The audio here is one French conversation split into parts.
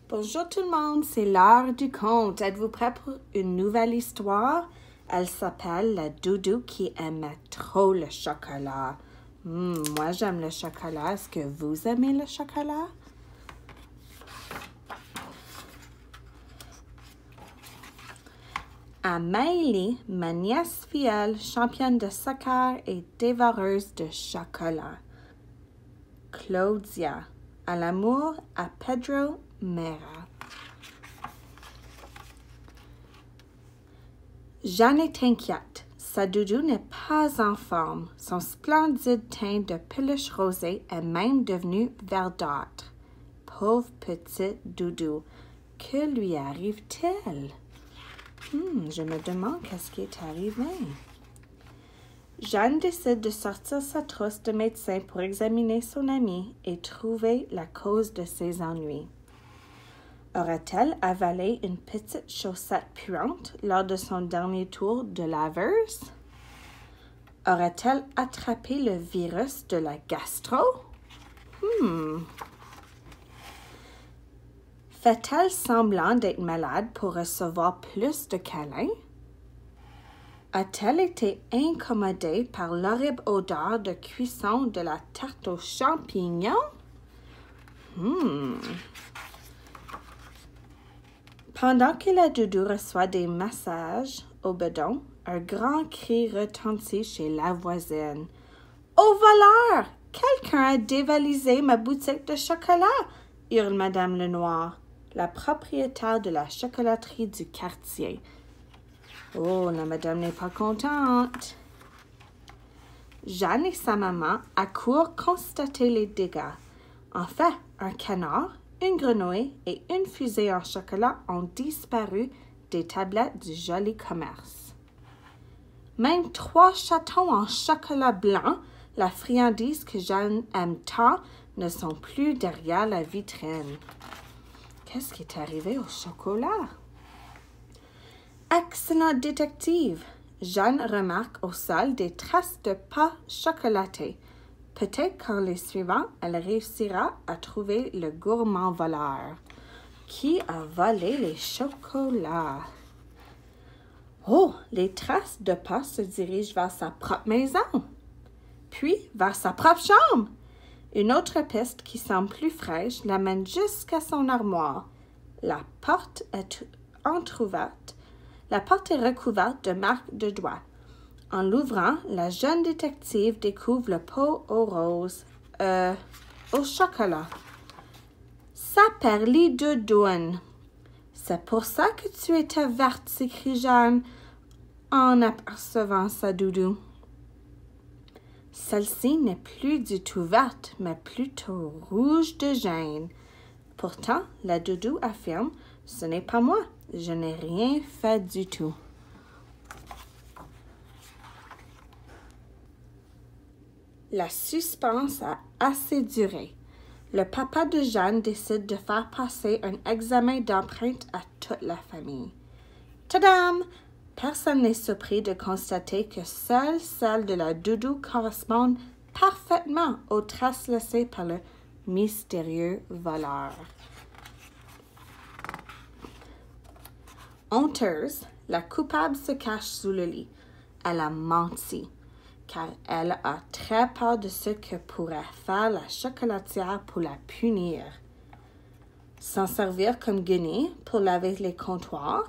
Bonjour tout le monde, c'est l'heure du conte. Êtes-vous prêts pour une nouvelle histoire? Elle s'appelle La Doudou qui aimait trop le chocolat. Moi, j'aime le chocolat. Est-ce que vous aimez le chocolat? Amélie, ma nièce filleule, championne de soccer et dévoreuse de chocolat. Claudia, à l'amour à Pedro Mera. Jeanne est inquiète. Sa doudou n'est pas en forme. Son splendide teint de peluche rosée est même devenu verdâtre. Pauvre petite doudou, que lui arrive-t-il? Je me demande qu'est-ce qui est arrivé. Jeanne décide de sortir sa trousse de médecin pour examiner son amie et trouver la cause de ses ennuis. Aurait-elle avalé une petite chaussette puante lors de son dernier tour de laveuse? Aurait-elle attrapé le virus de la gastro? Fait-elle semblant d'être malade pour recevoir plus de câlins? A-t-elle été incommodée par l'horrible odeur de cuisson de la tarte aux champignons? Pendant que la doudou reçoit des massages au bedon, un grand cri retentit chez la voisine. « Au voleur! Quelqu'un a dévalisé ma boutique de chocolat! » hurle Madame Lenoir, la propriétaire de la chocolaterie du quartier. Oh, la madame n'est pas contente. Jeanne et sa maman accourent constater les dégâts. En fait, un canard, une grenouille et une fusée en chocolat ont disparu des tablettes du joli commerce. Même 3 chatons en chocolat blanc, la friandise que Jeanne aime tant, ne sont plus derrière la vitrine. Qu'est-ce qui est arrivé au chocolat? Excellent détective! Jeanne remarque au sol des traces de pas chocolatés. Peut-être qu'en les suivant, elle réussira à trouver le gourmand voleur. Qui a volé les chocolats? Oh, les traces de pas se dirigent vers sa propre maison, puis vers sa propre chambre. Une autre piste qui semble plus fraîche l'amène jusqu'à son armoire. La porte est entrouverte. La porte est recouverte de marques de doigts. En l'ouvrant, la jeune détective découvre le pot au chocolat. Saperli de douane. C'est pour ça que tu étais verte, s'écrie Jeanne en apercevant sa doudou. Celle-ci n'est plus du tout verte, mais plutôt rouge de gêne. Pourtant, la doudou affirme « Ce n'est pas moi, je n'ai rien fait du tout. » La suspense a assez duré. Le papa de Jeanne décide de faire passer un examen d'empreinte à toute la famille. Tadam! Personne n'est surpris de constater que seule celle de la doudou correspond parfaitement aux traces laissées par le mystérieux voleur. Honteuse, la coupable se cache sous le lit. Elle a menti, car elle a très peur de ce que pourrait faire la chocolatière pour la punir. S'en servir comme guenille pour laver les comptoirs,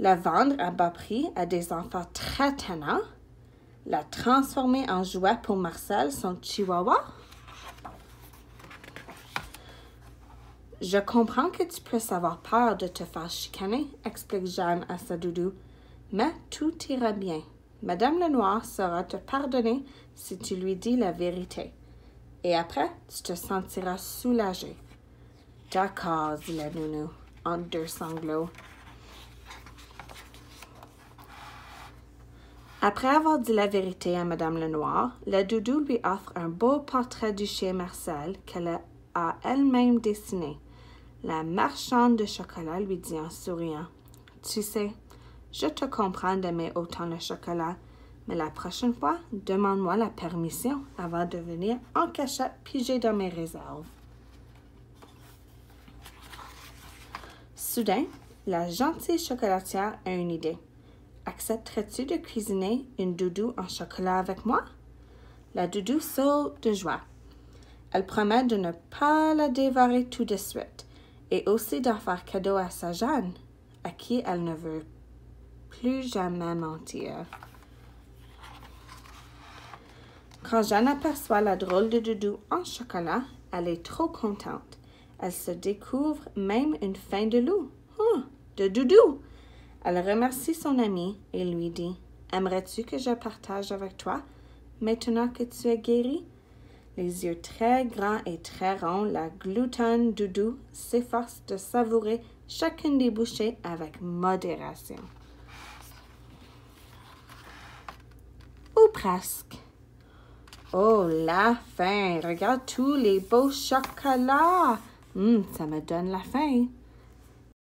la vendre à bas prix à des enfants très tannants, la transformer en jouet pour Marcel, son chihuahua. Je comprends que tu puisses avoir peur de te faire chicaner, explique Jeanne à sa doudou, mais tout ira bien. Madame Lenoir saura te pardonner si tu lui dis la vérité. Et après, tu te sentiras soulagée. D'accord, dit la nounou, entre 2 sanglots. Après avoir dit la vérité à Madame Lenoir, la doudou lui offre un beau portrait du chien Marcel qu'elle a elle-même dessiné. La marchande de chocolat lui dit en souriant, « Tu sais, je te comprends d'aimer autant le chocolat, mais la prochaine fois, demande-moi la permission avant de venir en cachette piger dans mes réserves. » Soudain, la gentille chocolatière a une idée. Accepterais-tu de cuisiner une doudou en chocolat avec moi? La doudou saute de joie. Elle promet de ne pas la dévorer tout de suite et aussi d'en faire cadeau à sa Jeanne, à qui elle ne veut plus jamais mentir. Quand Jeanne aperçoit la drôle de doudou en chocolat, elle est trop contente. Elle se découvre même une faim de loup. Oh, de doudou! Elle remercie son amie et lui dit « Aimerais-tu que je partage avec toi, maintenant que tu es guérie? » Les yeux très grands et très ronds, la gloutonne doudou s'efforce de savourer chacune des bouchées avec modération. Ou presque. Oh, la faim! Regarde tous les beaux chocolats! Ça me donne la faim.